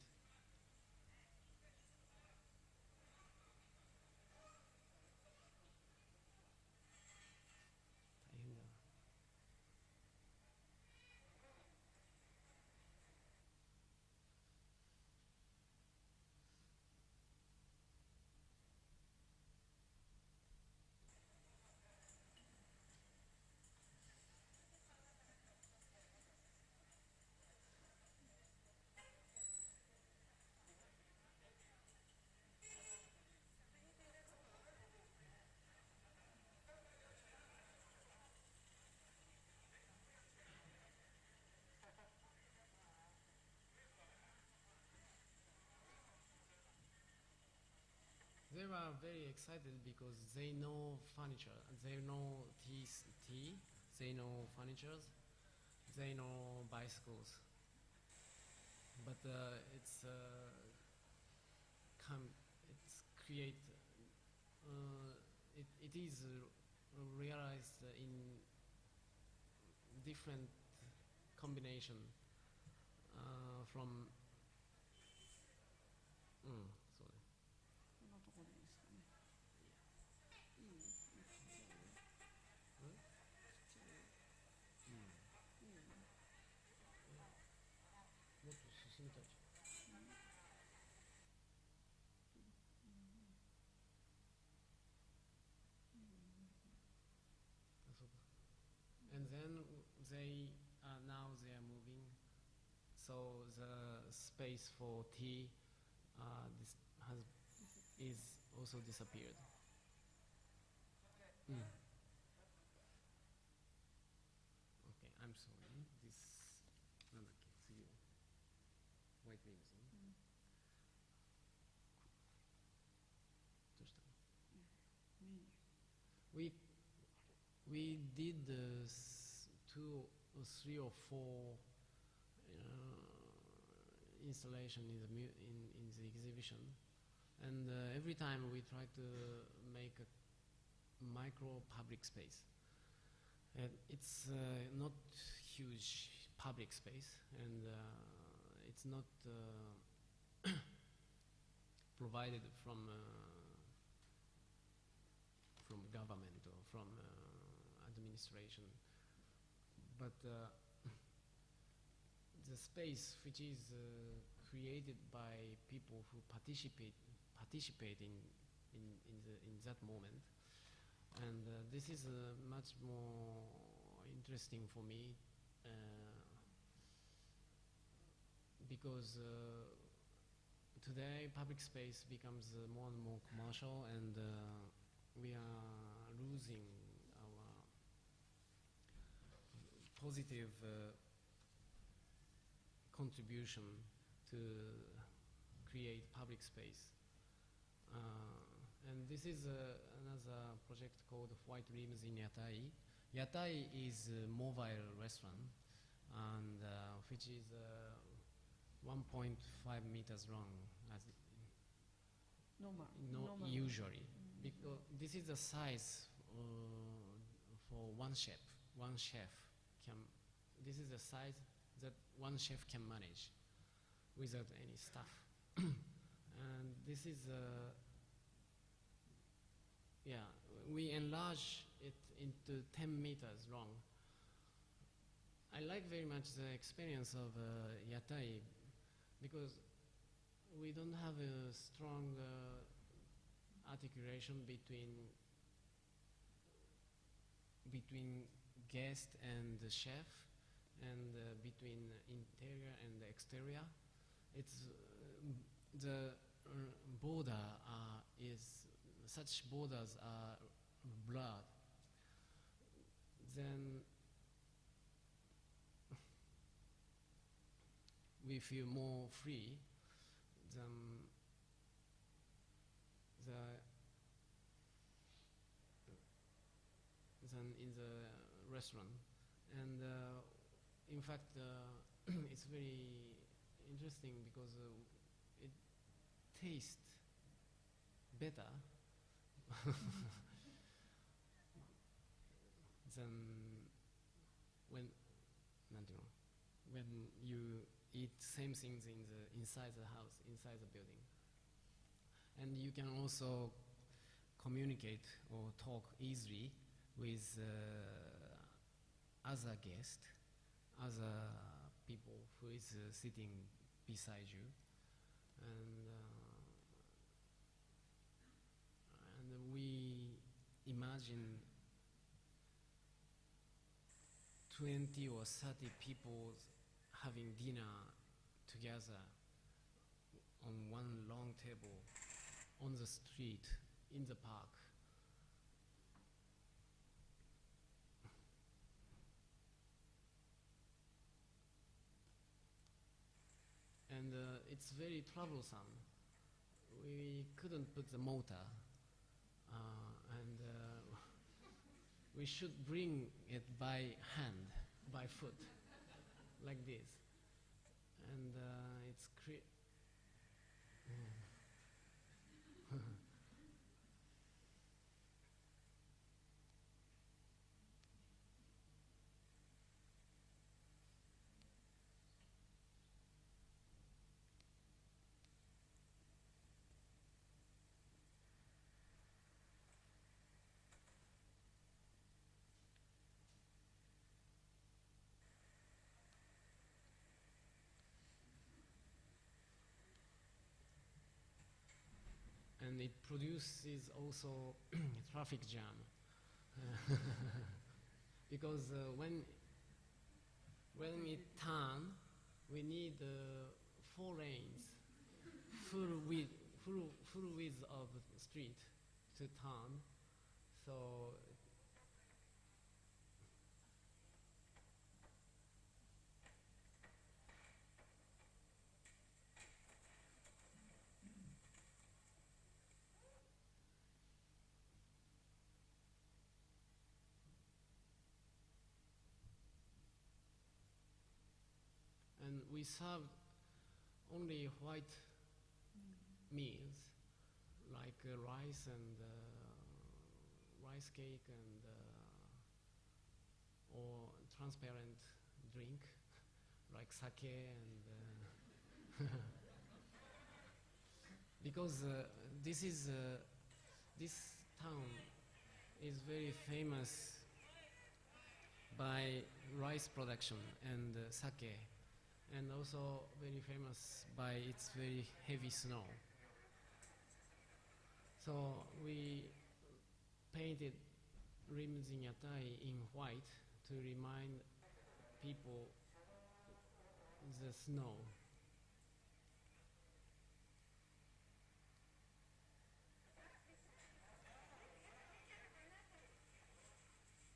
They were very excited because they know furniture, they know tea, they know furnitures, they know bicycles. But it's create. It is realized in different combination from. Sorry. こんなところでいいですかね。いいね。いいよね。もっと進みたいじゃん。And then now they are moving, so the space for tea is also disappeared. Okay, I'm sorry. This なんだっけ次は White Wings ね。どうしたの？We did 2 or 3 or 4 installation in the exhibition, and every time we try to make a micro public space. It's not huge public space, and it's not provided from government or from administration, but the space which is created by people who participate in that moment, and this is much more interesting for me because today public space becomes more and more commercial, and we are losing our positive contribution to create public space, And this is another project called White Rooms in Yatai. Yatai is a mobile restaurant, and which is 1.5 meters long, as Normal. usually, because this is the size for one chef. One chef can. This is the size that one chef can manage without any staff. And this is we enlarge it into 10 meters long. I like very much the experience of Yatai because we don't have a strong articulation between guest and the chef, and between interior and the exterior. It's the border such borders are blurred. Then we feel more free than in the restaurant. And in fact, it's very interesting because it tastes better than when you eat same things inside the house, inside the building. And you can also communicate or talk easily with other guests, other people who is sitting beside you, and we imagine 20 or 30 people having dinner together on one long table on the street in the park. And it's very troublesome. We couldn't put the motor, and we should bring it by hand, by foot, like this. And it's and it produces also traffic jam. Because when it turns, we need 4 lanes, full width of the street to turn. So and we served only white meals, like rice and rice cake and or transparent drink, like sake and because this town is very famous by rice production and sake, and also very famous by its very heavy snow. So we painted rims in Yatai in white to remind people the snow.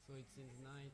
So it's in the night.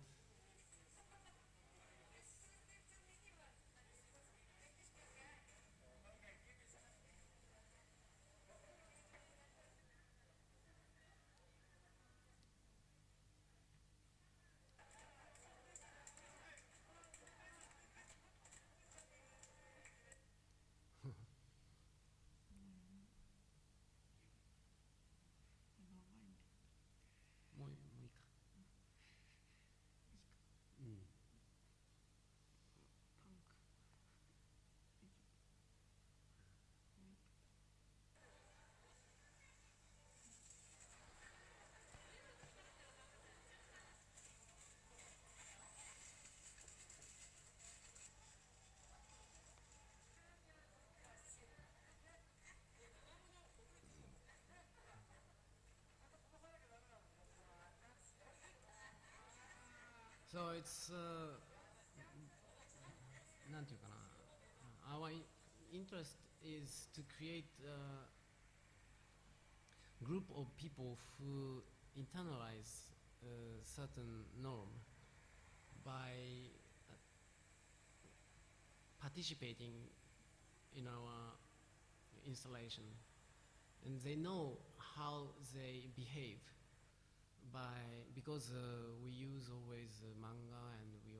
So it's なんていうかな our interest is to create a group of people who internalize a certain norm by participating in our installation, and they know how they behave because we use always manga, and we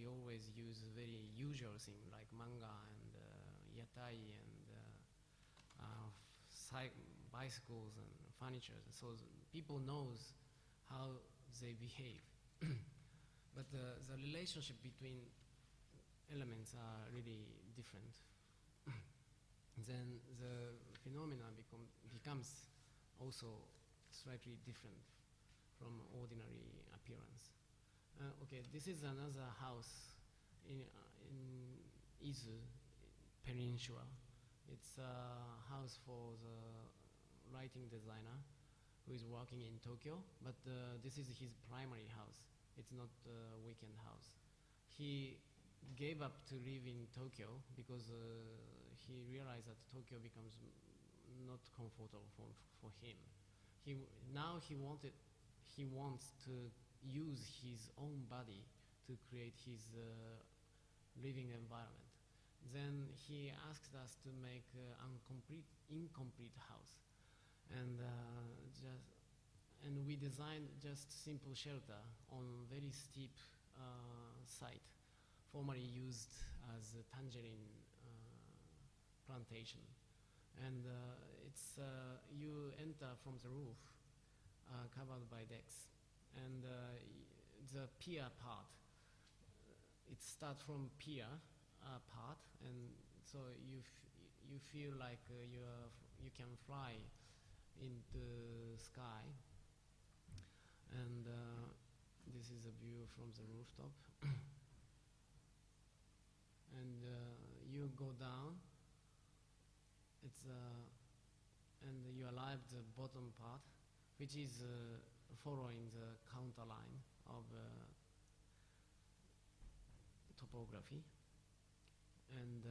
always use very usual thing like manga and yatai and bicycles and furniture. So people knows how they behave, but the relationship between elements are really different. Then the phenomena becomes also slightly different from ordinary appearance. Okay, this is another house in Izu Peninsula. It's a house for the writing designer who is working in Tokyo, but this is his primary house. It's not a weekend house. He gave up to live in Tokyo because he realized that Tokyo becomes not comfortable for him. Now he wants to use his own body to create his living environment. Then he asked us to make an incomplete house, and we designed just simple shelter on very steep site, formerly used as a tangerine plantation. And it's you enter from the roof, covered by decks, and the pier part. It starts from pier part, and so you feel like you can fly into sky. And this is a view from the rooftop. And you go down. It's and you arrive the bottom part, which is following the counter line of topography. And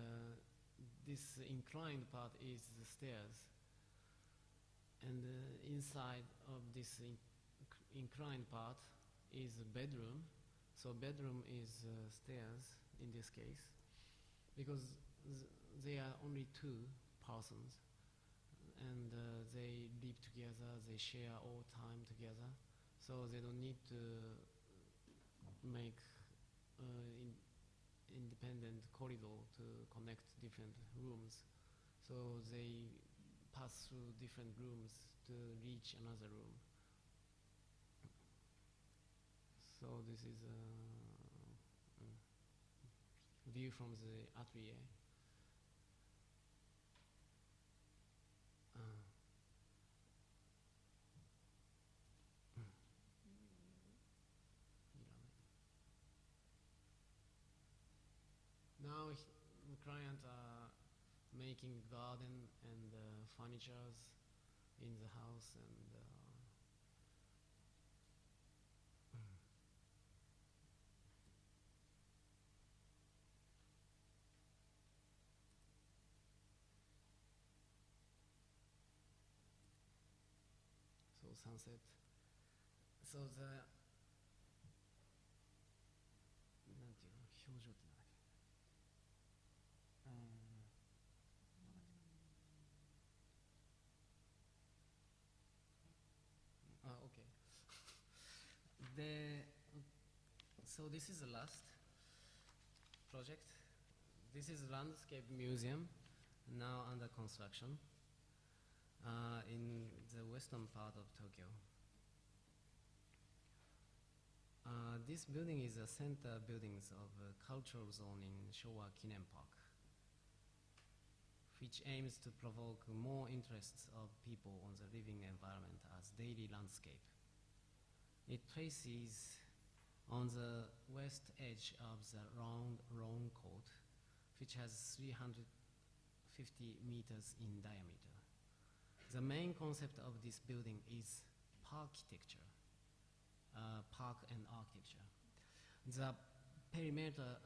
this inclined part is the stairs. And inside of this inclined part is a bedroom. So bedroom is stairs in this case, because there are only two persons, and they live together, they share all time together, so they don't need to make independent corridor to connect different rooms. So they pass through different rooms to reach another room. So this is a view from the atelier. Now the clients are making garden and furnitures in the house, and so sunset. So the なんていうの表情ってなんだっけokay. So this is the last project. This is landscape museum, now under construction in the western part of Tokyo. This building is a center buildings of a cultural zone in Showa Kinen Park, which aims to provoke more interests of people on the living environment as daily landscape. It places on the west edge of the round lawn court, which has 350 meters in diameter. The main concept of this building is parkitecture, park and architecture. The perimeter,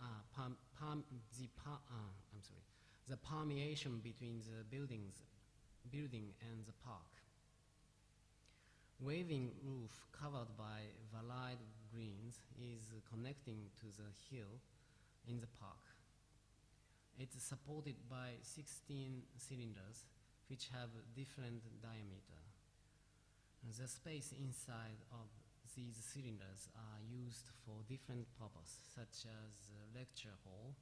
the permeation between the building and the park. Waving roof covered by varied greens is connecting to the hill in the park. It's supported by 16 cylinders which have different diameter. The space inside of these cylinders are used for different purposes, such as lecture hall,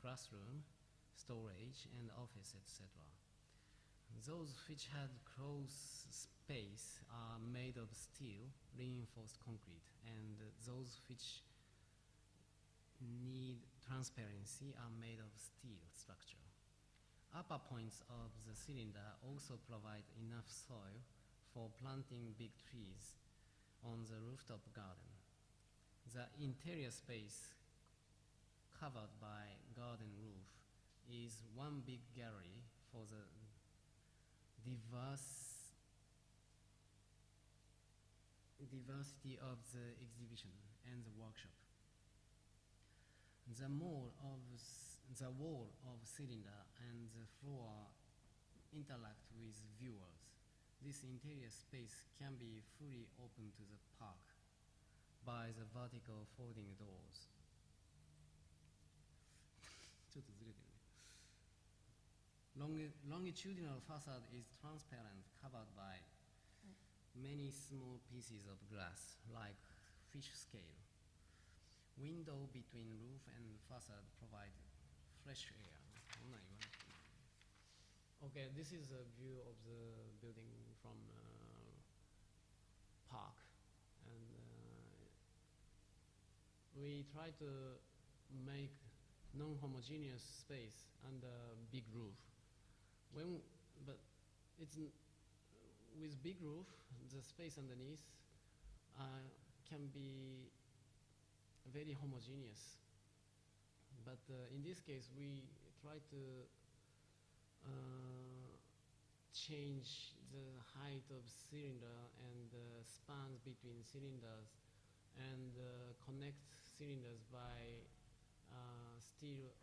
classroom, storage, and office, etc. Those which had close space are made of steel, reinforced concrete, and those which need transparency are made of steel structure. Upper points of the cylinder also provide enough soil for planting big trees on the rooftop garden. The interior space covered by garden roof is one big gallery for the diversity of the exhibition and the workshop. The wall of cylinder and the floor interact with viewers. This interior space can be fully open to the park by the vertical folding doors. ちょっとずれてるね。Longitudinal facade is transparent, covered by many small pieces of glass, like fish scale. Window between roof and facade provide fresh air. Okay, this is a view of the building from park, and we try to make non-homogeneous space under big roof. But it's with big roof, the space underneath can be very homogeneous. But in this case, we try to change the height of cylinder and spans between cylinders and connect cylinders by steel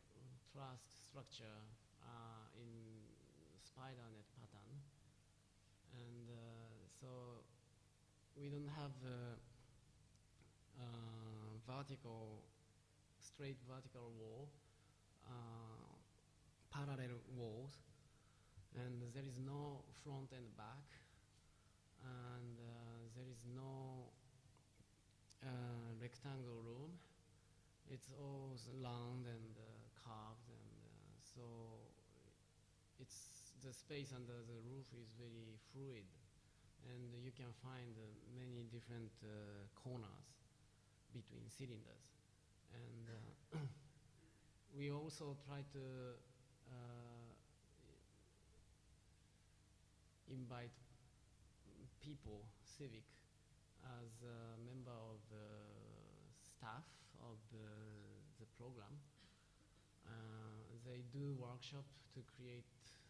truss structure in spider net pattern. And so we don't have straight vertical wall, parallel walls, and there is no front and back, and there is no rectangle room. It's all round and carved, and so the space under the roof is very fluid, and you can find many different corners between cylinders. And we also try to invite people, civic, as a member of the staff of the program. They do workshop to create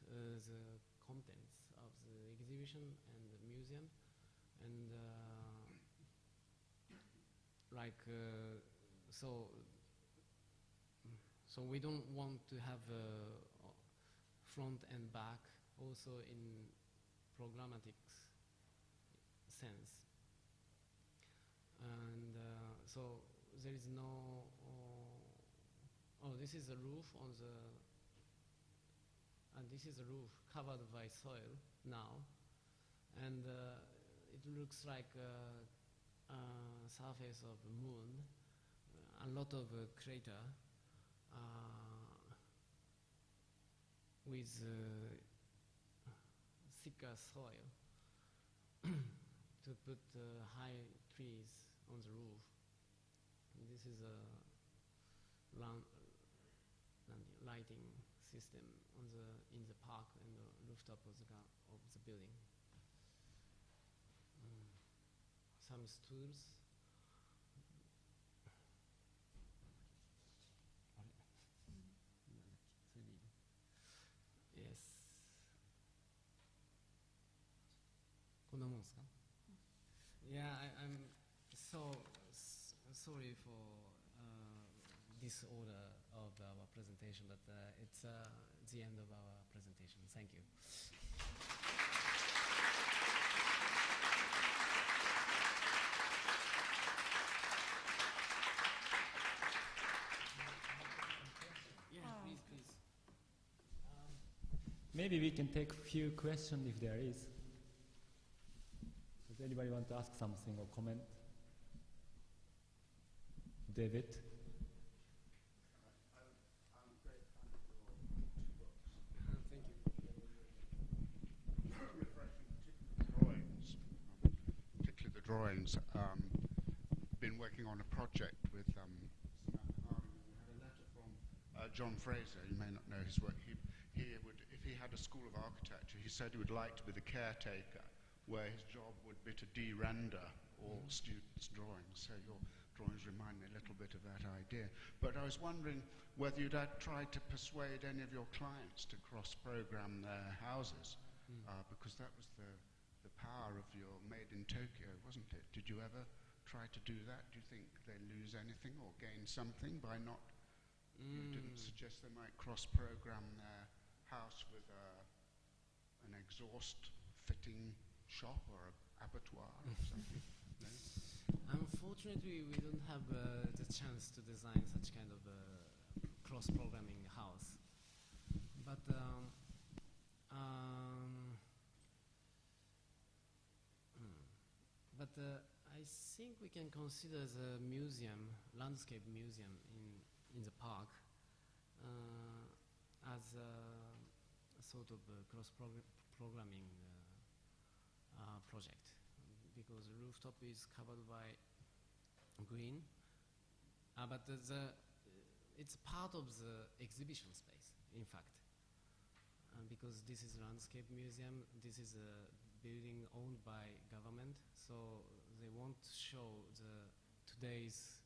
the contents of the exhibition and the museum, and so we don't want to have front and back also in programmatic sense. And so there is no this is a roof on the, and this is a roof covered by soil now, and it looks like surface of the moon, a lot of crater with thicker soil to put high trees on the roof. And this is a lighting system in the park and the rooftop of the building. Some stools. Yes. こんなもんですか? Yeah, I'm so sorry for disorder of our presentation, but it's the end of our presentation. Thank you. Yeah, please. Maybe we can take a few questions if there is. Does anybody want to ask something or comment? David? I'm very fan of your two books. Thank you. Very refreshing, particularly the drawings. Been working on a project with Yoshiharu. We had a letter from John Fraser. You may not know his work. He would, if he had a school of architecture, he said he would like to be the caretaker, where his job would be to de-render all students' drawings. So your drawings remind me a little bit of that idea. But I was wondering whether you'd tried to persuade any of your clients to cross-program their houses, because that was the power of your Made in Tokyo, wasn't it? Did you ever try to do that? Do you think they lose anything or gain something by not? You didn't suggest they might cross-program their house with an exhaust fitting shop or an abattoir or something? No? Unfortunately, we don't have the chance to design such kind of cross-programming house. But I think we can consider the museum, landscape museum in the park, as a sort of cross-programming project, because the rooftop is covered by green, but it's part of the exhibition space, in fact. Because this is a landscape museum, this is a building owned by government, so they want to show today's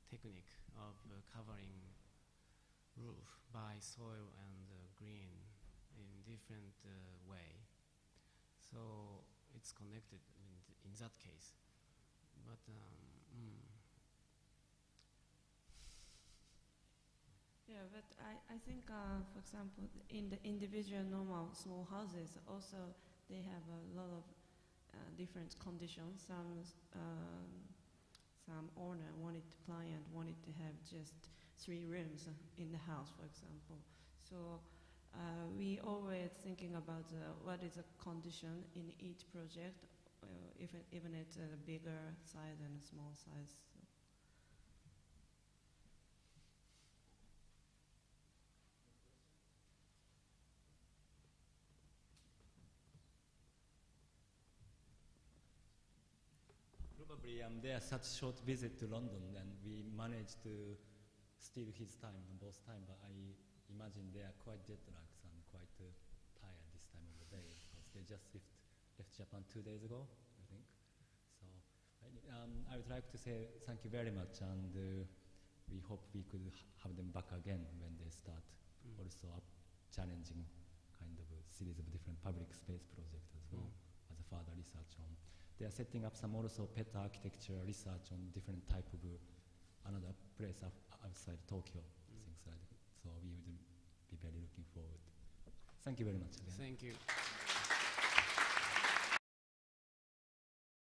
technique of covering roof by soil and green in different way. So it's connected in that case. But yeah, but I think, for example, in the individual normal small houses, also they have a lot of different conditions. Some client wanted to have just 3 rooms in the house, for example. So we always thinking about what is the condition in each project, even it's a bigger size and a small size. So. Probably there's such short visit to London, and we managed to steal his time both times, but I imagine they are quite jet lagged and quite tired this time of the day, because they just left Japan 2 days ago, I think. So I would like to say thank you very much, and we hope we could have them back again when they start also challenging kind of a series of different public space projects as well, as a further research on. They are setting up some also pet architecture research on different type of another place outside Tokyo, things like that. So we would be very looking forward. Thank you very much again. Thank you.